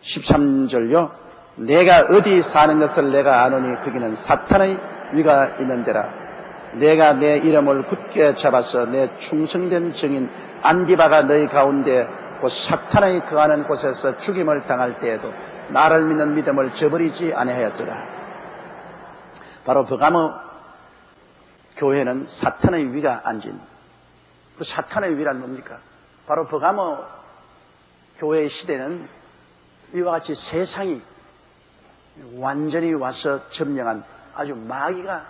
13절요. 내가 어디 사는 것을 내가 아노니 거기는 사탄의 위가 있는 데라. 내가 내 이름을 굳게 잡아서 내 충성된 증인 안디바가 너희 가운데 곧 사탄의 거하는 곳에서 죽임을 당할 때에도 나를 믿는 믿음을 저버리지 아니하였더라. 바로 버가모 교회는 사탄의 위가 앉은, 그 사탄의 위란 뭡니까? 바로 버가모 교회의 시대는 이와 같이 세상이 완전히 와서 점령한, 아주 마귀가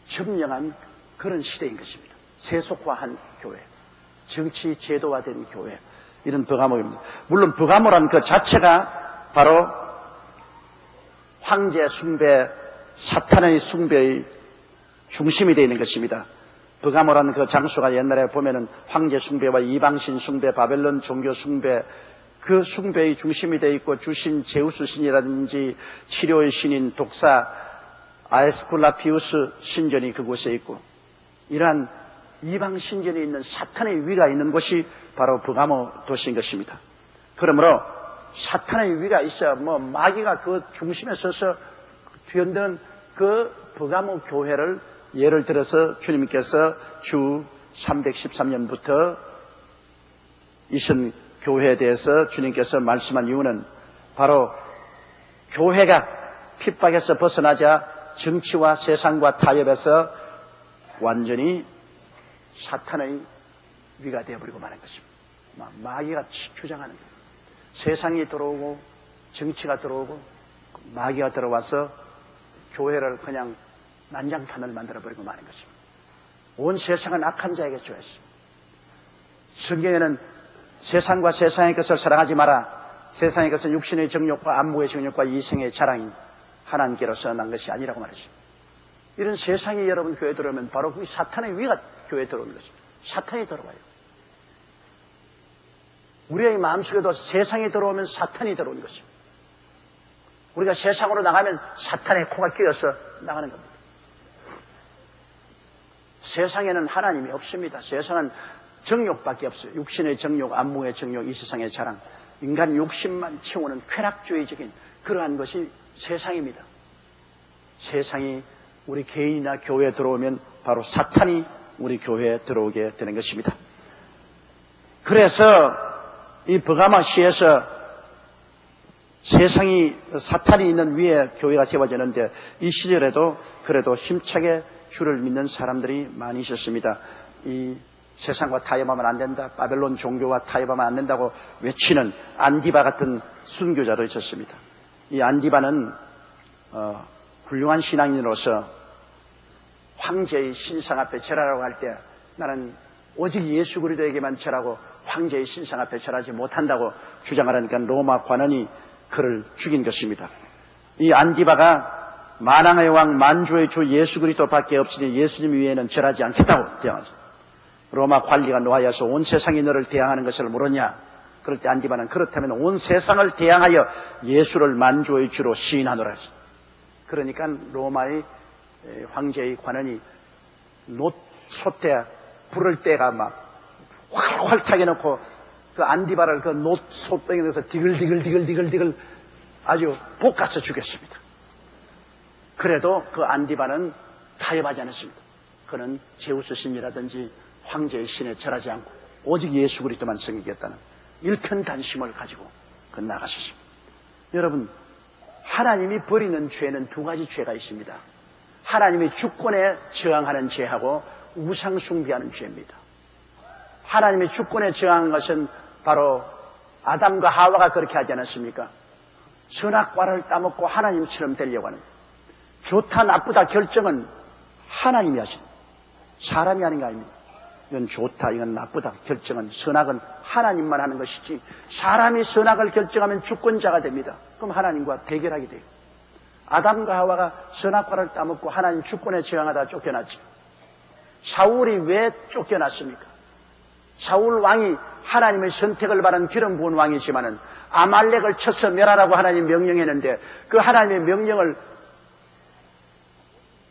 점령한 그런 시대인 것입니다. 세속화한 교회, 정치 제도화된 교회, 이런 버가모입니다. 물론 버가모란 그 자체가 바로 황제 숭배, 사탄의 숭배의 중심이 되어 있는 것입니다. 버가모라는 그 장소가 옛날에 보면은 황제 숭배와 이방신 숭배, 바벨론 종교 숭배, 그 숭배의 중심이 되어 있고, 주신 제우스 신이라든지 치료의 신인 독사 아에스쿨라피우스 신전이 그곳에 있고, 이러한 이방 신전이 있는 사탄의 위가 있는 곳이 바로 버가모 도시인 것입니다. 그러므로 사탄의 위가 있어야 마귀가 그 중심에 서서 뒤흔드는 그 버가모 교회를 예를 들어서 주님께서 주 313년부터 이선 교회에 대해서 주님께서 말씀한 이유는 바로 교회가 핍박에서 벗어나자 정치와 세상과 타협해서 완전히 사탄의 위가 되어버리고 마는 것입니다. 마귀가 주장하는 거예요. 세상이 들어오고 정치가 들어오고 마귀가 들어와서 교회를 그냥 난장판을 만들어버리고 마는 것입니다. 온 세상은 악한 자에게 주었습니다. 성경에는 세상과 세상의 것을 사랑하지 마라. 세상의 것은 육신의 정욕과 안목의 정욕과 이생의 자랑인 하나님께로서 난 것이 아니라고 말했습니다. 이런 세상이 여러분 교회에 들어오면 바로 그 사탄의 위가 교회에 들어오는 것입니다. 사탄이 들어와요. 우리의 마음속에도 세상이 들어오면 사탄이 들어오는 것입니다. 우리가 세상으로 나가면 사탄의 코가 끼어서 나가는 겁니다. 세상에는 하나님이 없습니다. 세상은 정욕밖에 없어요. 육신의 정욕, 안목의 정욕, 이 세상의 자랑, 인간 욕심만 채우는 쾌락주의적인 그러한 것이 세상입니다. 세상이 우리 개인이나 교회에 들어오면 바로 사탄이 우리 교회에 들어오게 되는 것입니다. 그래서 이 버가모시에서 세상이, 사탄이 있는 위에 교회가 세워지는데, 이 시절에도 그래도 힘차게 주를 믿는 사람들이 많이 있었습니다. 이 세상과 타협하면 안 된다, 바벨론 종교와 타협하면 안 된다고 외치는 안디바 같은 순교자도 있었습니다. 이 안디바는 훌륭한 신앙인으로서 황제의 신상 앞에 절하라고 할 때 나는 오직 예수 그리스도에게만 절하고 황제의 신상 앞에 절하지 못한다고 주장하려니까 로마 관원이 그를 죽인 것입니다. 이 안디바가 만왕의 왕 만주의 주 예수 그리스도밖에 없으니 예수님 위에는 절하지 않겠다고 대항하죠. 로마 관리가 노하여서 온 세상이 너를 대항하는 것을 모르냐. 그럴 때 안디바는 그렇다면 온 세상을 대항하여 예수를 만주의 주로 시인하노라 했습니다. 그러니까 로마의 황제의 관원이 놋솥에 불을 때가 막 활활 타게 놓고 그 안디바를 그 놋솥병에 넣어서 디글디글 아주 볶아서 죽였습니다. 그래도 그 안디바는 타협하지 않았습니다. 그는 제우스 신이라든지 황제의 신에 절하지 않고 오직 예수 그리스도만 섬기겠다는 일편단심을 가지고 그 나가셨습니다. 여러분, 하나님이 버리는 죄는 두 가지 죄가 있습니다. 하나님이 주권에 저항하는 죄하고 우상 숭배하는 죄입니다. 하나님이 주권에 저항한 것은 바로 아담과 하와가 그렇게 하지 않았습니까? 선악과를 따먹고 하나님처럼 되려고 하는, 좋다 나쁘다 결정은 하나님이 하신, 사람이 하는 게 아닙니다. 이건 좋다, 이건 나쁘다 결정은, 선악은 하나님만 하는 것이지, 사람이 선악을 결정하면 주권자가 됩니다. 그럼 하나님과 대결하게 돼요. 아담과 하와가 선악과를 따먹고 하나님 주권에 저항하다 쫓겨났죠. 사울이 왜 쫓겨났습니까? 사울 왕이 하나님의 선택을 받은 기름 부은 왕이지만은 아말렉을 쳐서 멸하라고 하나님 명령했는데 그 하나님의 명령을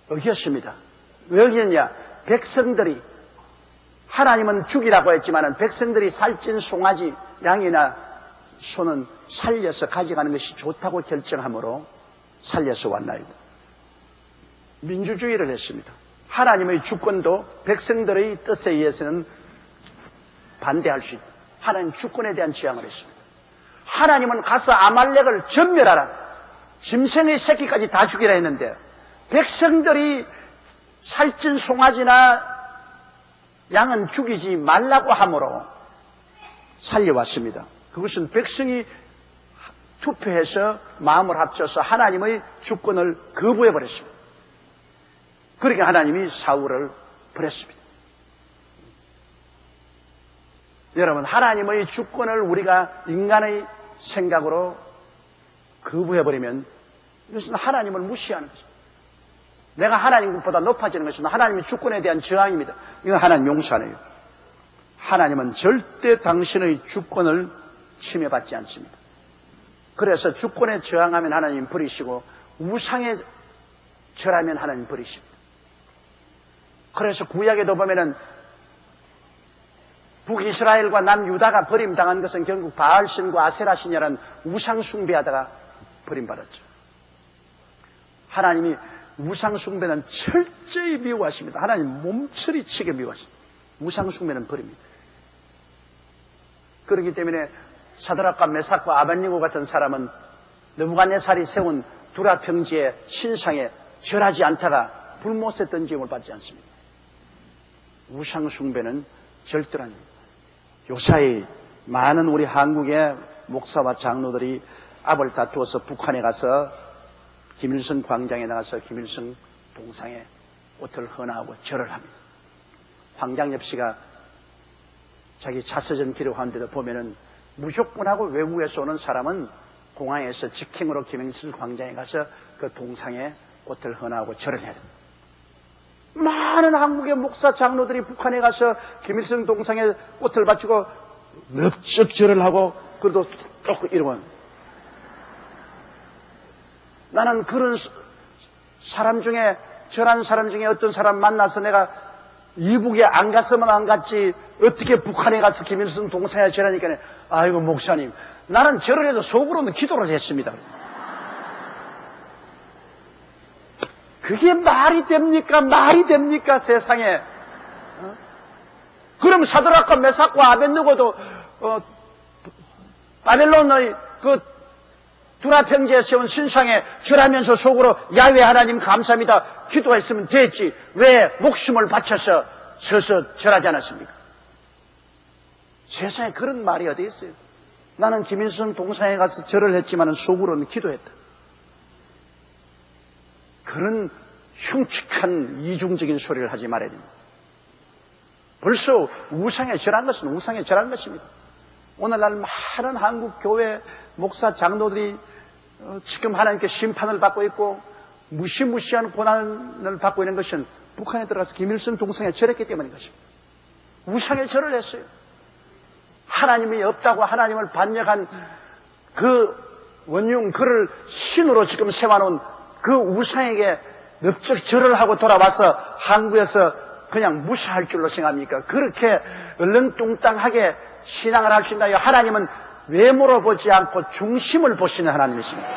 어겼습니다. 왜 어겼냐? 백성들이, 하나님은 죽이라고 했지만은 백성들이 살찐 송아지, 양이나 소는 살려서 가져가는 것이 좋다고 결정함으로 살려서 왔나이다. 민주주의를 했습니다. 하나님의 주권도 백성들의 뜻에 의해서는 반대할 수 있다. 하나님 주권에 대한 지향을 했습니다. 하나님은 가서 아말렉을 전멸하라, 짐승의 새끼까지 다 죽이라 했는데 백성들이 살찐 송아지나 양은 죽이지 말라고 함으로 살려왔습니다. 그것은 백성이 투표해서 마음을 합쳐서 하나님의 주권을 거부해버렸습니다. 그러니까 하나님이 사울을 버렸습니다. 여러분, 하나님의 주권을 우리가 인간의 생각으로 거부해버리면 이것은 하나님을 무시하는 것입니다. 내가 하나님보다 높아지는 것은 하나님의 주권에 대한 저항입니다. 이건 하나님 용서 안 해요. 하나님은 절대 당신의 주권을 침해받지 않습니다. 그래서 주권에 저항하면 하나님 버리시고 우상에 절하면 하나님 버리십니다. 그래서 구약에도 보면은 북이스라엘과 남유다가 버림당한 것은 결국 바알신과 아세라신이라는 우상 숭배하다가 버림받았죠. 하나님이 우상 숭배는 철저히 미워하십니다. 하나님 몸처리치게 미워하십니다. 우상 숭배는 버립니다. 그렇기 때문에 사드락과 메삭과 아벳니고 같은 사람은 느부갓네살이 세운 두라 평지의 신상에 절하지 않다가 불못에 던짐을 받지 않습니다. 우상 숭배는 절대로 아닙니다. 요사이 많은 우리 한국의 목사와 장로들이 압을 다투어서 북한에 가서 김일성 광장에 나가서 김일성 동상에 옷을 헌화하고 절을 합니다. 황장엽 씨가 자기 자서전 기록하는데도 보면은 무조건 하고 외국에서 오는 사람은 공항에서 직행으로 김일성 광장에 가서 그 동상에 옷을 헌화하고 절을 해야 됩니다. 많은 한국의 목사 장로들이 북한에 가서 김일성 동상에 꽃을 바치고 넙적 절을 하고 그래도 조금 이러면 나는 그런 사람 중에 절한 사람 중에 어떤 사람 만나서 내가 이북에 안 갔으면 안 갔지 어떻게 북한에 가서 김일성 동상에 절하니까 아이고 목사님 나는 절을 해도 속으로는 기도를 했습니다. 그게 말이 됩니까? 말이 됩니까? 세상에. 그럼 사드락과 메삭과 아벳느고도 바벨론의 그 두라 평지에 세운 신상에 절하면서 속으로 야훼 하나님 감사합니다 기도했으면 됐지. 왜 목숨을 바쳐서 서서 절하지 않았습니까? 세상에 그런 말이 어디 있어요? 나는 김일성 동상에 가서 절을 했지만 속으로는 기도했다. 그런 흉측한 이중적인 소리를 하지 말아야 됩니다. 벌써 우상에 절한 것은 우상에 절한 것입니다. 오늘날 많은 한국 교회 목사 장로들이 지금 하나님께 심판을 받고 있고 무시무시한 고난을 받고 있는 것은 북한에 들어가서 김일성 동상에 절했기 때문인 것입니다. 우상에 절을 했어요. 하나님이 없다고 하나님을 반역한 그 원흉 그를 신으로 지금 세워놓은 그 우상에게 넙적 절을 하고 돌아와서 한국에서 그냥 무시할 줄로 생각합니까? 그렇게 얼렁뚱땅하게 신앙을 할 수 있나요? 하나님은 외모로 보지 않고 중심을 보시는 하나님이십니다.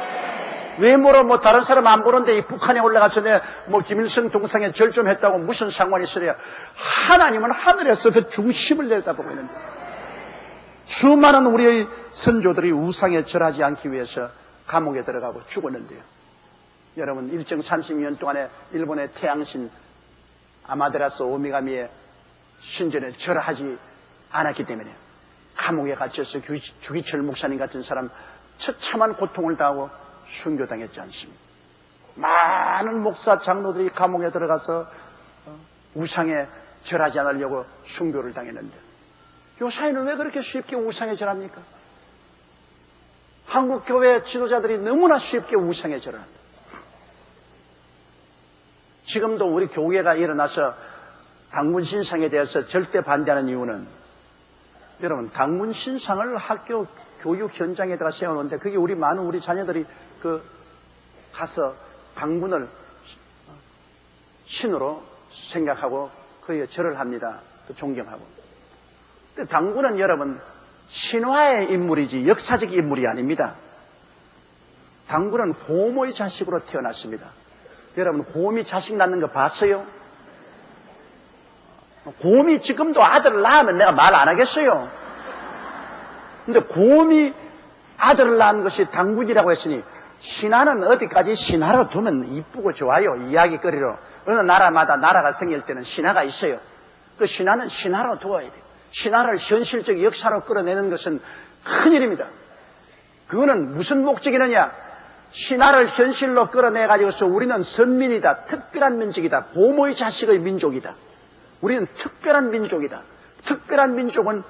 외모로 뭐 다른 사람 안 보는데 이 북한에 올라가서 뭐 김일성 동상에 절 좀 했다고 무슨 상관이 있어요? 하나님은 하늘에서 그 중심을 내다보고 있는데 수많은 우리의 선조들이 우상에 절하지 않기 위해서 감옥에 들어가고 죽었는데요. 여러분 일정 30년 동안에 일본의 태양신 아마테라스 오미가미의 신전에 절하지 않았기 때문에 감옥에 갇혀서 규기철 목사님 같은 사람 처참한 고통을 당하고 순교당했지 않습니까? 많은 목사 장로들이 감옥에 들어가서 우상에 절하지 않으려고 순교를 당했는데 요사이는 왜 그렇게 쉽게 우상에 절합니까? 한국 교회 지도자들이 너무나 쉽게 우상에 절합니다. 지금도 우리 교회가 일어나서 당군 신상에 대해서 절대 반대하는 이유는 여러분 당군 신상을 학교 교육 현장에다가 세워놓는데 그게 많은 우리 자녀들이 가서 당군을 신으로 생각하고 그에 절을 합니다. 또 존경하고. 근데 당군은 여러분 신화의 인물이지 역사적 인물이 아닙니다. 당군은 고모의 자식으로 태어났습니다. 여러분, 곰이 자식 낳는 거 봤어요? 곰이 지금도 아들을 낳으면 내가 말 안 하겠어요. 근데 곰이 아들을 낳은 것이 당군이라고 했으니 신하는 어디까지 신하로 두면 이쁘고 좋아요. 이야기거리로. 어느 나라마다 나라가 생길 때는 신하가 있어요. 그 신하는 신하로 두어야 돼요. 신하를 현실적 역사로 끌어내는 것은 큰일입니다. 그거는 무슨 목적이느냐? 신하를 현실로 끌어내가지고서 우리는 선민이다. 특별한 민족이다. 고모의 자식의 민족이다. 우리는 특별한 민족이다. 특별한 민족은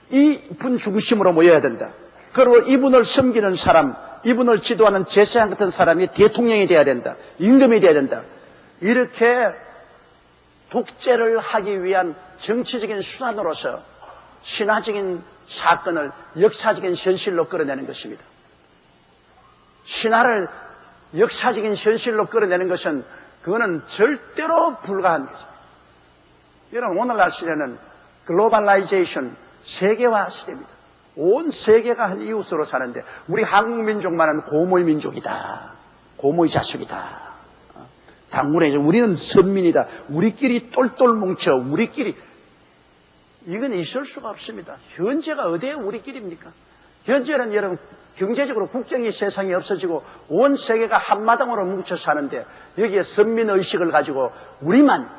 이분 중심으로 모여야 된다. 그리고 이분을 섬기는 사람, 이분을 지도하는 제사장 같은 사람이 대통령이 돼야 된다. 임금이 돼야 된다. 이렇게 독재를 하기 위한 정치적인 수단으로서 신화적인 사건을 역사적인 현실로 끌어내는 것입니다. 신화를 역사적인 현실로 끌어내는 것은 그거는 절대로 불가한 거죠. 여러분, 오늘날 시대는 글로벌라이제이션, 세계화 시대입니다. 온 세계가 한 이웃으로 사는데 우리 한국 민족만은 고모의 민족이다. 고모의 자식이다. 당군에 우리는 선민이다. 우리끼리 똘똘 뭉쳐. 우리끼리. 이건 있을 수가 없습니다. 현재가 어디에 우리끼리입니까? 현재는 여러분 경제적으로 국경이 세상에 없어지고 온 세계가 한마당으로 뭉쳐 사는데 여기에 선민의식을 가지고 우리만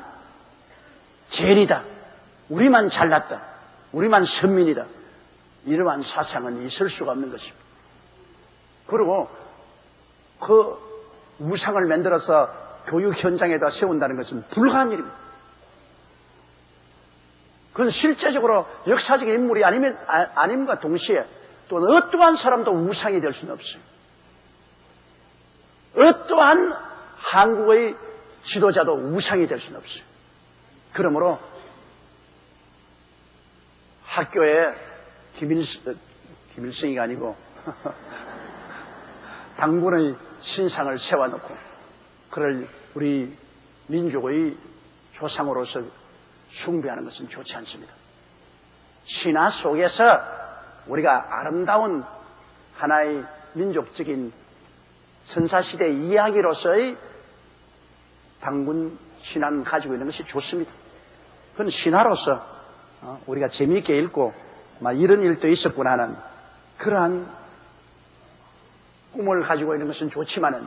제일이다. 우리만 잘났다. 우리만 선민이다. 이러한 사상은 있을 수가 없는 것입니다. 그리고 그 우상을 만들어서 교육 현장에다 세운다는 것은 불가한 일입니다. 그건 실제적으로 역사적 인물이 아님과 동시에 또는 어떠한 사람도 우상이 될 수는 없어요. 어떠한 한국의 지도자도 우상이 될 수는 없어요. 그러므로 학교에 김일성이가 아니고 당군의 신상을 세워놓고 그를 우리 민족의 조상으로서 숭배하는 것은 좋지 않습니다. 신화 속에서 우리가 아름다운 하나의 민족적인 선사시대 이야기로서의 당군 신화는 가지고 있는 것이 좋습니다. 그건 신화로서 우리가 재미있게 읽고 막 이런 일도 있었구나 하는 그러한 꿈을 가지고 있는 것은 좋지만은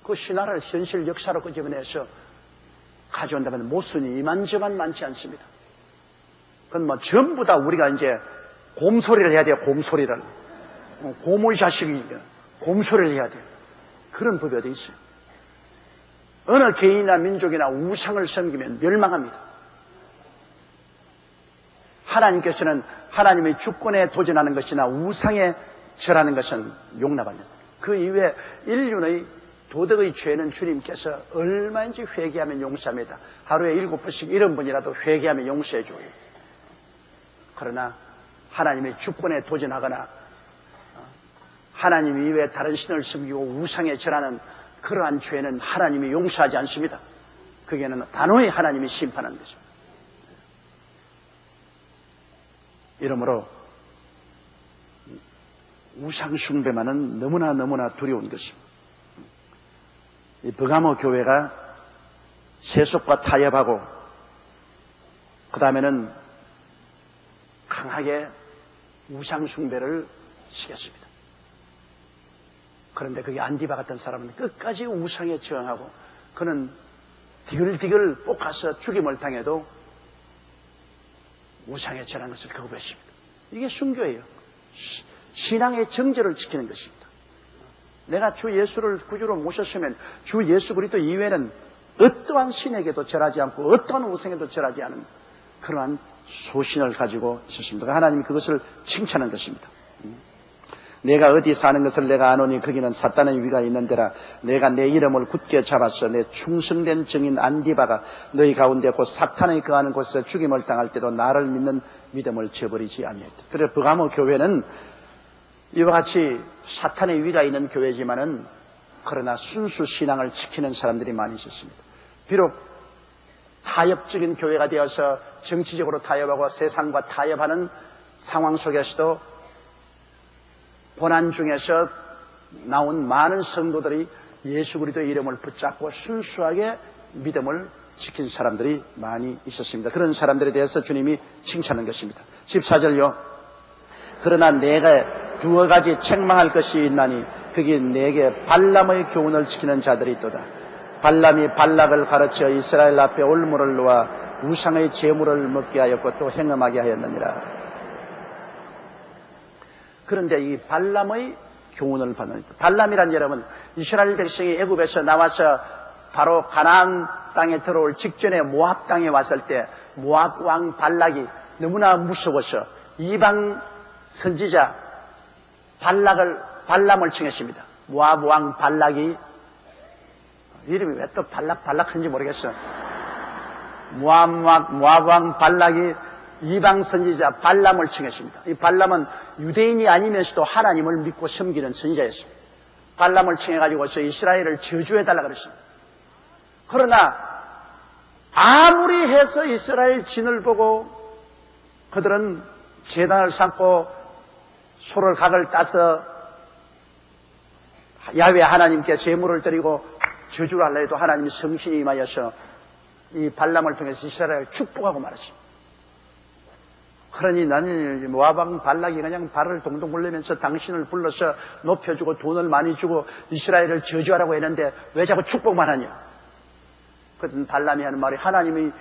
그 신화를 현실 역사로 끄집어내서 가져온다면 모순이 이만저만 많지 않습니다. 그건 뭐 전부 다 우리가 이제 곰소리를 해야 돼요. 곰소리를. 고모의 자식이 곰소리를 해야 돼요. 그런 법이 어디 있어요. 어느 개인이나 민족이나 우상을 섬기면 멸망합니다. 하나님께서는 하나님의 주권에 도전하는 것이나 우상에 절하는 것은 용납하는 그 이외에 인륜의 도덕의 죄는 주님께서 얼마인지 회개하면 용서합니다. 하루에 7번씩 이런 분이라도 회개하면 용서해 줘요. 그러나 하나님의 주권에 도전하거나 하나님 이외에 다른 신을 섬기고 우상에 절하는 그러한 죄는 하나님이 용서하지 않습니다. 그게는 단호히 하나님이 심판하는 것입니다. 이러므로 우상 숭배만은 너무나 두려운 것입니다. 이 버가모 교회가 세속과 타협하고 그 다음에는 강하게 우상 숭배를 시켰습니다. 그런데 그게 안디바 같은 사람은 끝까지 우상에 저항하고 그는 디글디글 볶아서 죽임을 당해도 우상에 절하는 것을 거부했습니다. 이게 순교예요. 신앙의 정절을 지키는 것입니다. 내가 주 예수를 구주로 모셨으면 주 예수 그리스도 이외에는 어떠한 신에게도 절하지 않고 어떠한 우상에도 절하지 않은 그러한 소신을 가지고 있었습니다. 하나님이 그것을 칭찬한 것입니다. 내가 어디 사는 것을 내가 아노니 거기는 사탄의 위가 있는 데라. 내가 내 이름을 굳게 잡았어. 내 충성된 증인 안디바가 너희 가운데 곧 사탄의 거하는 곳에서 죽임을 당할 때도 나를 믿는 믿음을 저버리지 아니했다. 그래서 버가모 교회는 이와 같이 사탄의 위가 있는 교회지만은 그러나 순수 신앙을 지키는 사람들이 많이 있었습니다. 비록 타협적인 교회가 되어서 정치적으로 타협하고 세상과 타협하는 상황 속에서도 고난 중에서 나온 많은 성도들이 예수 그리스도의 이름을 붙잡고 순수하게 믿음을 지킨 사람들이 많이 있었습니다. 그런 사람들에 대해서 주님이 칭찬한 것입니다. 14절요. 그러나 내가 두어 가지 책망할 것이 있나니 그게 내게 발람의 교훈을 지키는 자들이 있도다. 발람이 발락을 가르쳐 이스라엘 앞에 올무를 놓아 우상의 제물을 먹게 하였고 또 행음하게 하였느니라. 그런데 이 발람의 교훈을 받는, 발람이란 여러분, 이스라엘 백성이 애굽에서 나와서 바로 가나안 땅에 들어올 직전에 모압 땅에 왔을 때 모압 왕 발락이 너무나 무서워서 이방 선지자 발람을 칭했습니다. 모압 왕 발락이, 이름이 왜 또 발락한지 모르겠어. 모압 왕 발락이 이방 선지자 발람을 칭했습니다. 이 발람은 유대인이 아니면서도 하나님을 믿고 섬기는 선지자였습니다. 발람을 칭해가지고서 이스라엘을 저주해달라 그랬습니다. 그러나 아무리 해서 이스라엘 진을 보고 그들은 제단을 쌓고 소를 각을 따서 야훼 하나님께 제물을 드리고 저주를 하려 해도 하나님이 성신이 임하여서 이 발람을 통해서 이스라엘을 축복하고 말았습니다. 그러니 나는 모압 왕 발락이 그냥 발을 동동 굴리면서 당신을 불러서 높여주고 돈을 많이 주고 이스라엘을 저주하라고 했는데 왜 자꾸 축복만 하냐. 그랬더니 발람이 하는 말이 하나님이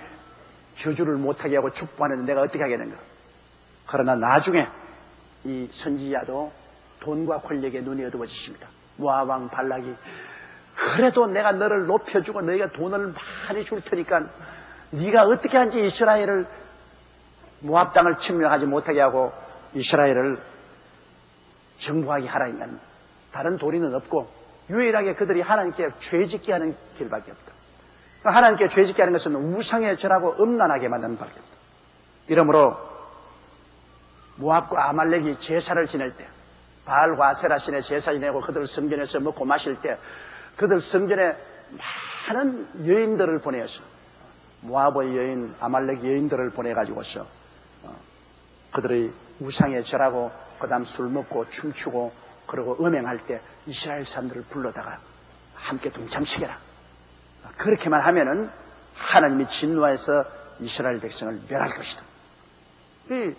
저주를 못하게 하고 축복하는데 내가 어떻게 하겠는가. 그러나 나중에 이 선지자도 돈과 권력에 눈이 어두워지십니다. 모압 왕 발락이 그래도 내가 너를 높여주고 너희가 돈을 많이 줄 테니까 네가 어떻게 하는지 이스라엘을 모압 땅을 침략하지 못하게 하고 이스라엘을 정복하게 하라니까 다른 도리는 없고 유일하게 그들이 하나님께 죄짓게 하는 길밖에 없다. 하나님께 죄짓게 하는 것은 우상에 절하고 음란하게 만드는 밖에 없다. 이러므로 모압과 아말렉이 제사를 지낼 때 바알과 아세라 신의 제사 지내고 그들 성전에서 먹고 마실 때 그들 성전에 많은 여인들을 보내서 모압의 여인, 아말렉 여인들을 보내가지고서 그들의 우상에 절하고 그 다음 술 먹고 춤추고 그러고 음행할 때 이스라엘 사람들을 불러다가 함께 동참시켜라. 그렇게만 하면은 하나님이 진노해서 이스라엘 백성을 멸할 것이다. 이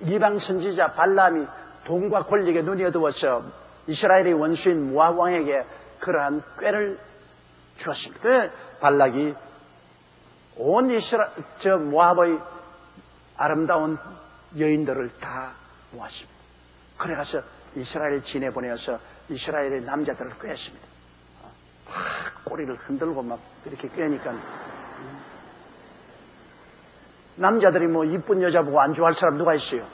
이방 선지자 발람이 돈과 권력에 눈이 어두워서 이스라엘의 원수인 모압 왕에게 그러한 꾀를 주었습니다. 그 발락이 온 모압의 아름다운 여인들을 다 모았습니다. 그래가서 이스라엘 진에 보내어서 이스라엘의 남자들을 꾀했습니다. 꼬리를 흔들고 막 이렇게 꾀니까 남자들이 뭐 이쁜 여자 보고 안 좋아할 사람 누가 있어요?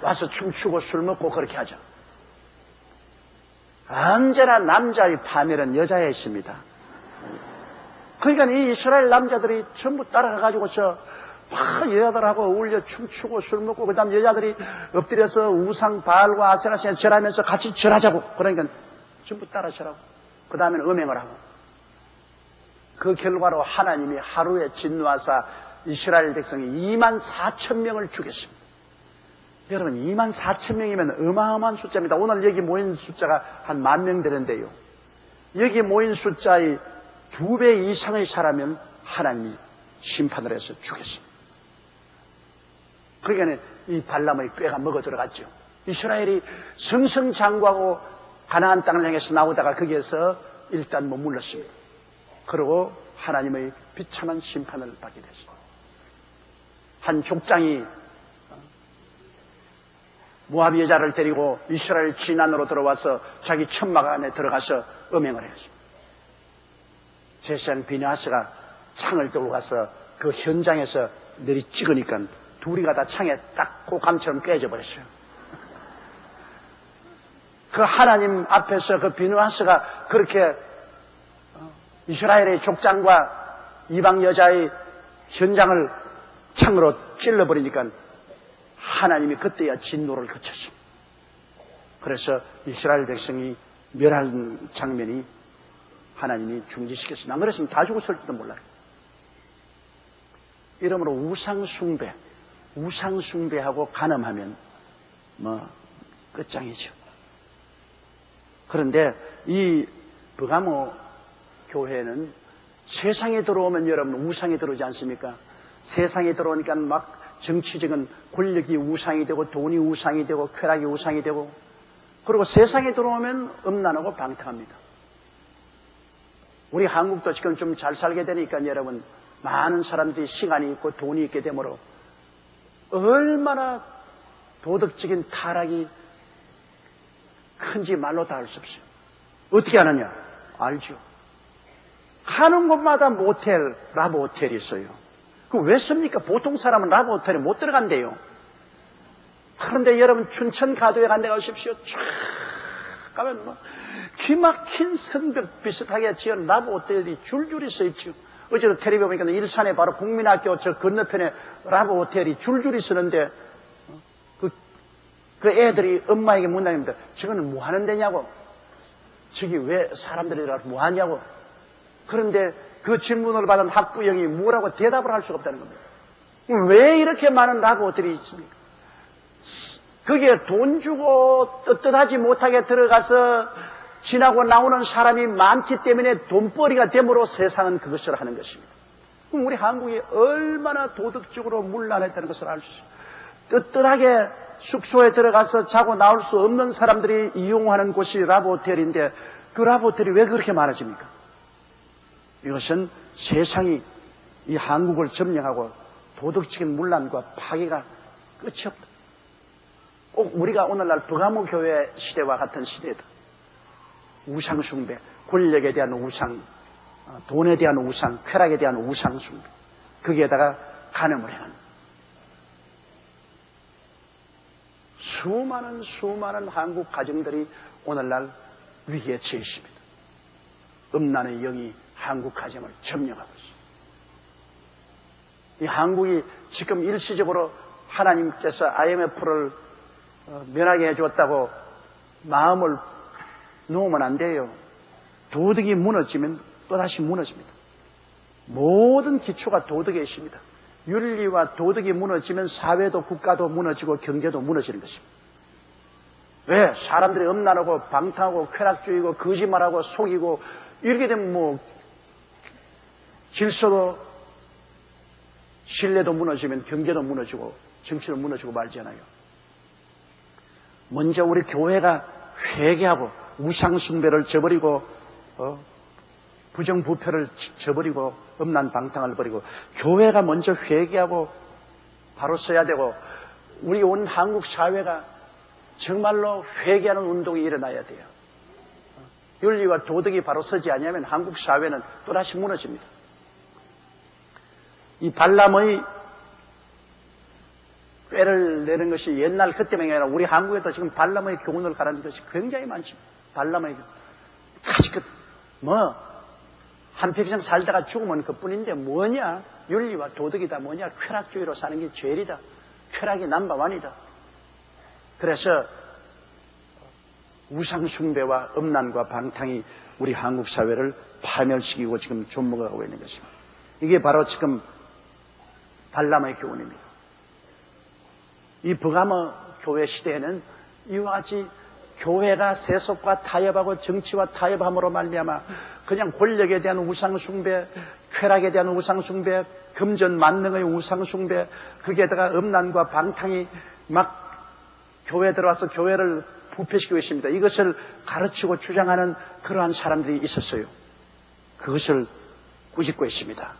와서 춤추고 술 먹고 그렇게 하죠. 언제나 남자의 파멸은 여자에 있습니다. 그러니까 이 이스라엘 남자들이 전부 따라가가지고서 막 여자들하고 어울려 춤추고 술 먹고 그 다음 여자들이 엎드려서 우상 바알과 아세라신에 절하면서 같이 절하자고 그러니까 전부 따라 절하고 그 다음에는 음행을 하고 그 결과로 하나님이 하루에 진노하사 이스라엘 백성이 24,000명을 죽였습니다. 여러분 24,000명이면 어마어마한 숫자입니다. 오늘 여기 모인 숫자가 한 10,000명 되는데요. 여기 모인 숫자의 2배 이상의 사람은 하나님이 심판을 해서 죽였습니다. 그러니까 이 발람의 꾀가 먹어 들어갔죠. 이스라엘이 승승장구하고 가나안 땅을 향해서 나오다가 거기에서 일단 머물렀습니다. 그리고 하나님의 비참한 심판을 받게 됐습니다. 한 족장이 모압 여자를 데리고 이스라엘 진안으로 들어와서 자기 천막 안에 들어가서 음행을 했습니다. 제사장 비느하스가 창을 들고 가서 그 현장에서 내리 찍으니까 둘이 다 창에 딱 고감처럼 깨져 버렸어요. 그 하나님 앞에서 그 비느하스가 그렇게 이스라엘의 족장과 이방 여자의 현장을 창으로 찔러버리니까 하나님이 그때야 진노를 그쳤습니다. 그래서 이스라엘 백성이 멸한 장면이 하나님이 중지시켰습니다. 안 그랬으면 다 죽었을지도 몰라요. 이러므로 우상 숭배, 우상 숭배하고 간음하면 끝장이죠. 그런데 이 버가모 교회는 세상에 들어오면 여러분 우상이 들어오지 않습니까? 세상에 들어오니까 막 정치적인 권력이 우상이 되고 돈이 우상이 되고 쾌락이 우상이 되고, 그리고 세상에 들어오면 음란하고 방탕합니다. 우리 한국도 지금 좀 잘 살게 되니까 여러분 많은 사람들이 시간이 있고 돈이 있게 되므로 얼마나 도덕적인 타락이 큰지 말로 다 알 수 없어요. 어떻게 하느냐? 알죠. 가는 곳마다 모텔, 라브 호텔이 있어요. 그 왜 씁니까? 보통 사람은 라브 호텔에 못 들어간대요. 그런데 여러분 춘천 가도에 간 데 가십시오. 쫙 가면 기막힌 성벽 비슷하게 지은 라브 호텔이 줄줄이 서 있죠. 어제도 텔레비 보니까 일산에 바로 국민학교 저 건너편에 라브 호텔이 줄줄이 서는데 그 애들이 엄마에게 묻는답니다. 저거는 뭐 하는 데냐고. 저기 왜 사람들이 뭐 하냐고. 그런데 그 질문을 받은 학부형이 뭐라고 대답을 할 수가 없다는 겁니다. 왜 이렇게 많은 라브 호텔이 있습니까? 거기에 돈 주고 떳떳하지 못하게 들어가서 지나고 나오는 사람이 많기 때문에 돈벌이가 됨으로 세상은 그것을 하는 것입니다. 그럼 우리 한국이 얼마나 도덕적으로 문란했다는 것을 알 수 있어요. 떳떳하게 숙소에 들어가서 자고 나올 수 없는 사람들이 이용하는 곳이 라브 호텔인데 그 라브 호텔이 왜 그렇게 많아집니까? 이것은 세상이 이 한국을 점령하고 도덕적인 문란과 파괴가 끝이 없다. 꼭 우리가 오늘날 버가모 교회 시대와 같은 시대다. 우상 숭배, 권력에 대한 우상, 돈에 대한 우상, 쾌락에 대한 우상 숭배, 거기에다가 간음을 행하는 수많은 한국 가정들이 오늘날 위기에 처해 있습니다. 음란의 영이 한국 가정을 점령하고 있습니다. 이 한국이 지금 일시적으로 하나님께서 IMF를 면하게 해주었다고 마음을 놓으면 안 돼요. 도덕이 무너지면 또다시 무너집니다. 모든 기초가 도덕에 있습니다. 윤리와 도덕이 무너지면 사회도 국가도 무너지고 경제도 무너지는 것입니다. 왜? 사람들이 음란하고 방탕하고 쾌락주의고 거짓말하고 속이고 이렇게 되면 질서도 신뢰도 무너지면 경제도 무너지고 정치도 무너지고 말잖아요. 먼저 우리 교회가 회개하고 우상숭배를 저버리고 부정부패를 저버리고 음란 방탕을 버리고 교회가 먼저 회개하고 바로 서야 되고 우리 온 한국 사회가 정말로 회개하는 운동이 일어나야 돼요. 윤리와 도덕이 바로 서지 않으면 한국 사회는 또다시 무너집니다. 이 발람의 꾀를 내는 것이 옛날 그때만이 아니라 우리 한국에도 지금 발람의 교훈을 가르치는 것이 굉장히 많습니다. 발람의 교훈. 다시 한 평생 살다가 죽으면 그뿐인데 뭐냐? 윤리와 도덕이다 뭐냐? 쾌락주의로 사는 게 죄이다. 쾌락이 넘버원이다. 그래서 우상숭배와 음란과 방탕이 우리 한국 사회를 파멸시키고 지금 존먹어가고 있는 것입니다. 이게 바로 지금 발람의 교훈입니다. 이 버가모 교회 시대에는 이와 같이 교회가 세속과 타협하고 정치와 타협함으로 말미암아 그냥 권력에 대한 우상숭배, 쾌락에 대한 우상숭배, 금전만능의 우상숭배, 거기에다가 음란과 방탕이 막 교회에 들어와서 교회를 부패시키고 있습니다. 이것을 가르치고 주장하는 그러한 사람들이 있었어요. 그것을 꾸짖고 있습니다.